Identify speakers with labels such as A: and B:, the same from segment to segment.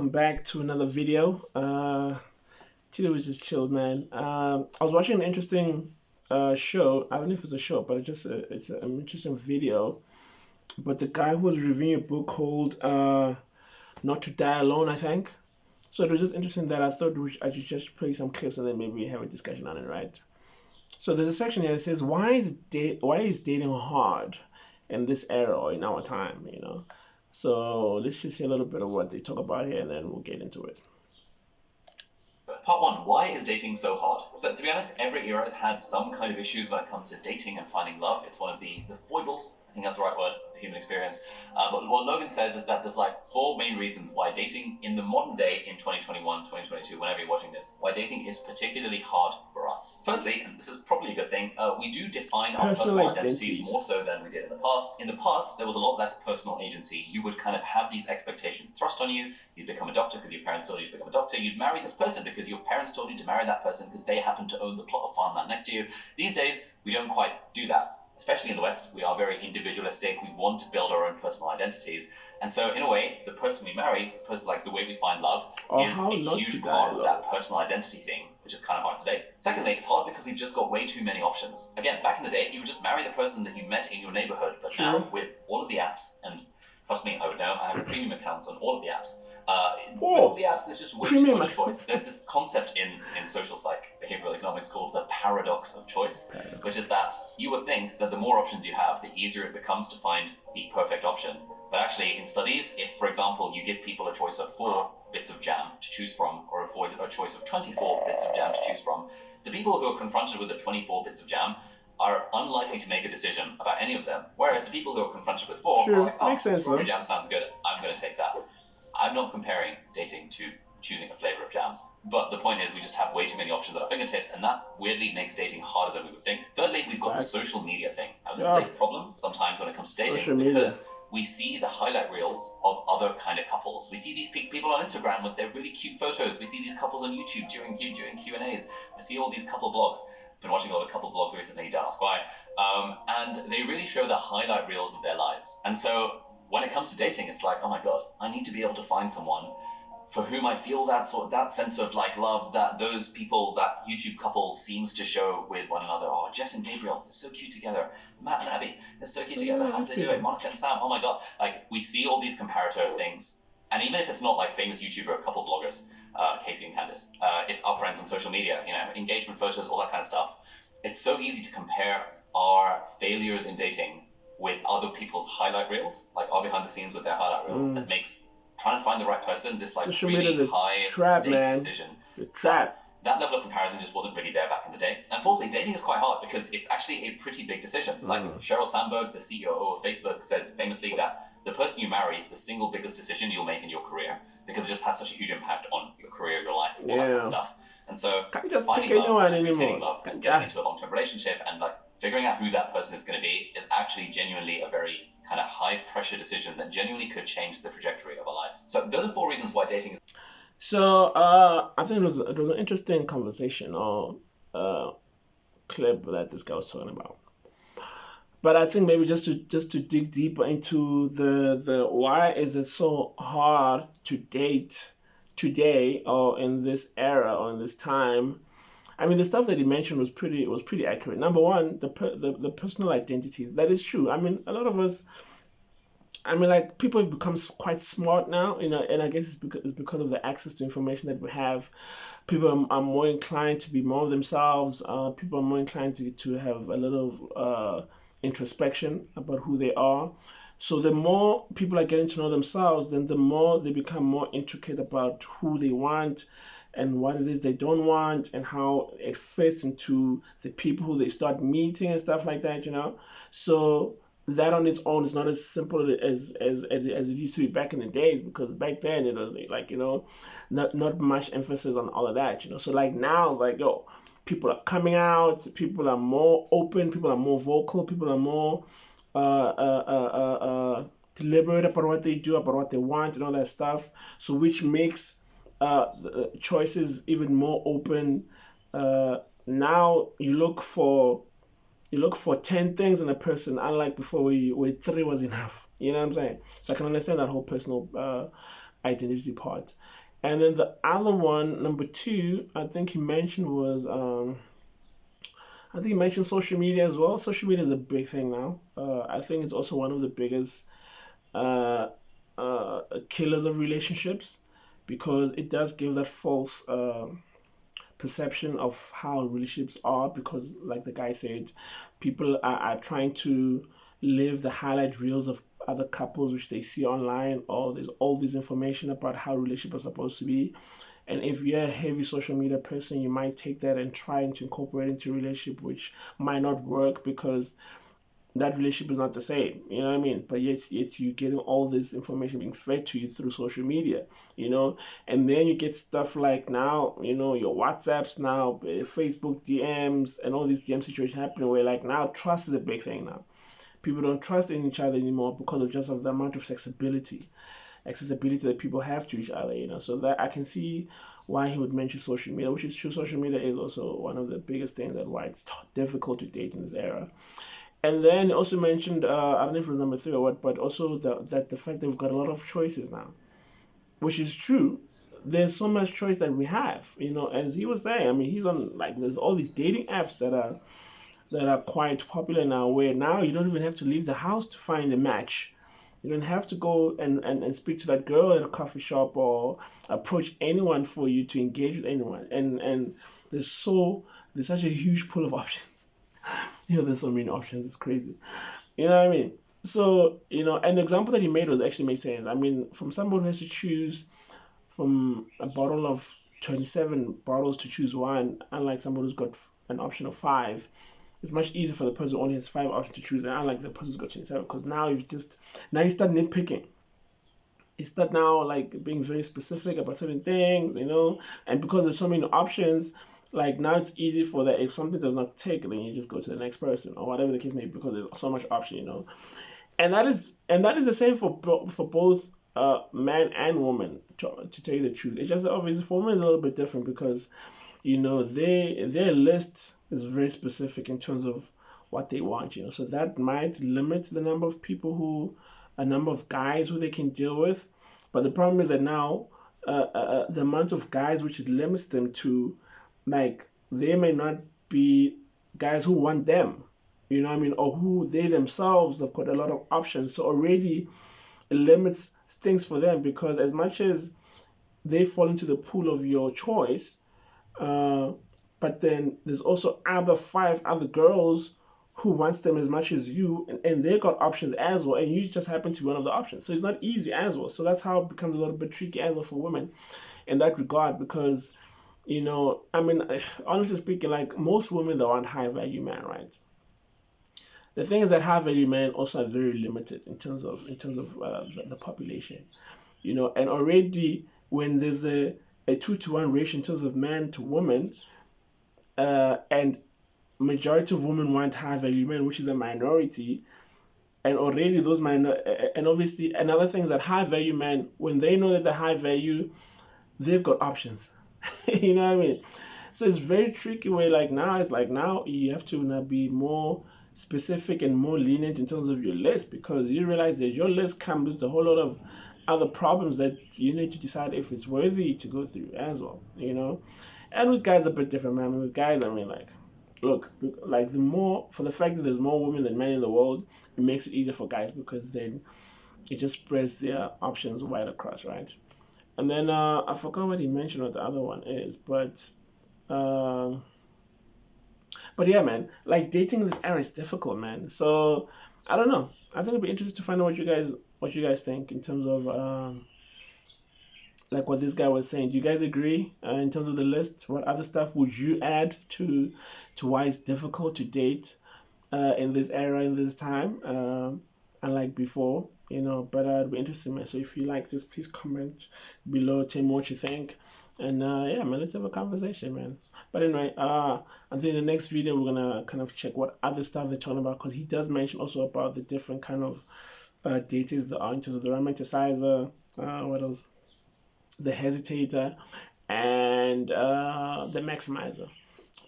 A: welcome back to another video. Today was just chilled, man. I was watching an interesting show. I don't know if it's a show, but it's an interesting video. But the guy who was reviewing a book called Not to Die Alone, I think. So it was just interesting that I should just play some clips and then maybe have a discussion on it, right? So there's a section here that says why is dating hard in this era or in our time, you know? So let's just hear a little bit of what they talk about here and then we'll get into it.
B: Part one, why is dating so hard? So to be honest, every era has had some kind of issues when it comes to dating and finding love. It's one of the foibles, I think that's the right word, of the human experience. But what Logan says is that there's like four main reasons why dating in the modern day, in 2021, 2022, whenever you're watching this, why dating is particularly hard for us. Firstly, and this is probably a good thing, we do define our personal identities more so than we did in the past. In the past, there was a lot less personal agency. You would kind of have these expectations thrust on you. You'd become a doctor because your parents told you to become a doctor. You'd marry this person because your parents told you to marry that person because they happen to own the plot of farmland next to you. These days, we don't quite do that. Especially in the West, we are very individualistic. We want to build our own personal identities. And so, in a way, the person we marry, like the way we find love, is a huge part of that personal identity thing, which is kind of hard today. Secondly, it's hard because we've just got way too many options. Again, back in the day, you would just marry the person that you met in your neighborhood. But now, with all of the apps, and trust me, I would know, I have premium accounts on all of the apps. With all the apps, there's just way too much choice. There's this concept in social behavioral economics called the paradox of choice, which is that you would think that the more options you have, the easier it becomes to find the perfect option. But actually, in studies, if, for example, you give people a choice of 4 bits of jam to choose from, or a choice of 24 bits of jam to choose from, the people who are confronted with the 24 bits of jam are unlikely to make a decision about any of them. Whereas the people who are confronted with 4 are like, oh, strawberry jam sounds good, I'm going to take that. I'm not comparing dating to choosing a flavor of jam. But the point is, we just have way too many options at our fingertips, and that weirdly makes dating harder than we would think. Thirdly, we've got the social media thing. Now, this is a problem sometimes when it comes to dating, because we see the highlight reels of other kind of couples. We see these people on Instagram with their really cute photos. We see these couples on YouTube during Q&As. We see all these couple blogs. I've been watching a lot of couple blogs recently, don't ask why. And they really show the highlight reels of their lives. And so when it comes to dating, it's like, oh my God, I need to be able to find someone for whom I feel that sense of like love that those people, that YouTube couple seems to show with one another. Oh, Jess and Gabriel, they're so cute together. Matt and Abby, they're so cute together. How do they do it? Monica and Sam, oh my God. Like, we see all these comparator things. And even if it's not like famous YouTuber couple bloggers, Casey and Candice, it's our friends on social media, you know, engagement photos, all that kind of stuff. It's so easy to compare our failures in dating with other people's highlight reels, like our behind the scenes with their highlight reels, that makes trying to find the right person this like social really high stakes decision.
A: It's a trap.
B: That level of comparison just wasn't really there back in the day. And fourthly, dating is quite hard because it's actually a pretty big decision. Like Sheryl Sandberg, the CEO of Facebook, says famously that the person you marry is the single biggest decision you'll make in your career because it just has such a huge impact on your career, your life, all that kind of stuff. And so finding love, maintaining love, and getting into a long-term relationship and like figuring out who that person is going to be is actually genuinely a very kind of high-pressure decision that genuinely could change the trajectory of our lives. So those are 4 reasons why dating is...
A: So I think it was an interesting conversation or clip that this guy was talking about. But I think maybe just to dig deeper into the why is it so hard to date today or in this era or in this time. I mean, the stuff that he mentioned was pretty accurate. Number one, the personal identities. That is true. I mean, a lot of us. I mean, like, people have become quite smart now, you know, and I guess it's because of the access to information that we have. People are more inclined to be more of themselves. People are more inclined to have a little introspection about who they are. So the more people are getting to know themselves, then the more they become more intricate about who they want and what it is they don't want and how it fits into the people who they start meeting and stuff like that, you know. So that on its own is not as simple as it used to be back in the days, because back then it was like, you know, not much emphasis on all of that, you know. So like now it's like, yo, people are coming out, people are more open, people are more vocal, people are more deliberate about what they do, about what they want and all that stuff. So which makes choices even more open. Now you look for 10 things in a person, unlike before where 3 was enough. You know what I'm saying? So I can understand that whole personal identity part. And then the other one, number two, I think you mentioned was I think you mentioned social media as well. Social media is a big thing now. I think it's also one of the biggest uh, killers of relationships because it does give that false perception of how relationships are. Because, like the guy said, people are trying to live the highlight reels of other couples which they see online, or there's all this information about how relationships are supposed to be. And if you're a heavy social media person, you might take that and try to incorporate into a relationship, which might not work because that relationship is not the same. You know what I mean? But yet you're getting all this information being fed to you through social media, you know? And then you get stuff like now, your WhatsApps now, Facebook DMs, and all these DM situations happening where like now trust is a big thing now. People don't trust in each other anymore because of just of the amount of accessibility that people have to each other, So that I can see why he would mention social media, which is true. Social media is also one of the biggest things that why it's difficult to date in this era. And then also mentioned, I don't know if it was number three or what, but also that the fact that we've got a lot of choices now, which is true. There's so much choice that we have, as he was saying. I mean, he's on like there's all these dating apps that are quite popular now, where now you don't even have to leave the house to find a match. You don't have to go and speak to that girl at a coffee shop or approach anyone for you to engage with anyone. And there's such a huge pool of options. There's so many options. It's crazy. You know what I mean? So, and the example that he made was actually made sense. I mean, from someone who has to choose from a bottle of 27 bottles to choose one, unlike someone who's got an option of five, it's much easier for the person who only has five options to choose, and unlike the person who's got 27, because now you start nitpicking. You start now like being very specific about certain things, and because there's so many options, like now it's easy for that. If something does not take, then you just go to the next person or whatever the case may be, because there's so much option. And that is the same for both man and woman. To tell you the truth, it's just that obviously for women it's a little bit different because their list is very specific in terms of what they want. So that might limit the number of guys who they can deal with. But the problem is that now the amount of guys which it limits them to, like, they may not be guys who want them, you know what I mean, or who they themselves have got a lot of options. So already it limits things for them, because as much as they fall into the pool of your choice, but then there's also other five other girls who wants them as much as you, and they got options as well, and you just happen to be one of the options. So it's not easy as well. So that's how it becomes a little bit tricky as well for women in that regard, because I mean, honestly speaking, like most women that want high value man, right? The thing is that high value men also are very limited in terms of the population, and already when there's a 2-to-1 ratio in terms of man to woman, and majority of women want high value men, which is a minority, and already and obviously another thing is that high value men, when they know that they're high value, they've got options. You know what I mean? So it's very tricky where now you have to now be more specific and more lenient in terms of your list, because you realize that your list comes with a whole lot of other problems that you need to decide if it's worthy to go through as well. And with guys a bit different, man. I mean, with guys, I mean, like, look, like for the fact that there's more women than men in the world, it makes it easier for guys, because then it just spreads their options wide across, right? And then I forgot what he mentioned what the other one is, um, but yeah, man, like dating this era is difficult, man. So I don't know. I think it'd be interesting to find out what you guys think in terms of like what this guy was saying. Do you guys agree in terms of the list? What other stuff would you add to why it's difficult to date in this era, in this time, unlike before? But it'd be interesting, man. So if you like this, please comment below, tell me what you think, and yeah, man, let's have a conversation, man. But anyway, until the next video, we're gonna kind of check what other stuff they're talking about, because he does mention also about the different kind of datings that are in terms of the romanticizer, what else? The hesitator, and the maximizer.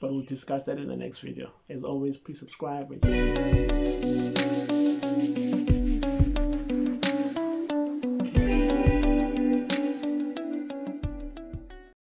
A: But we'll discuss that in the next video. As always, please subscribe.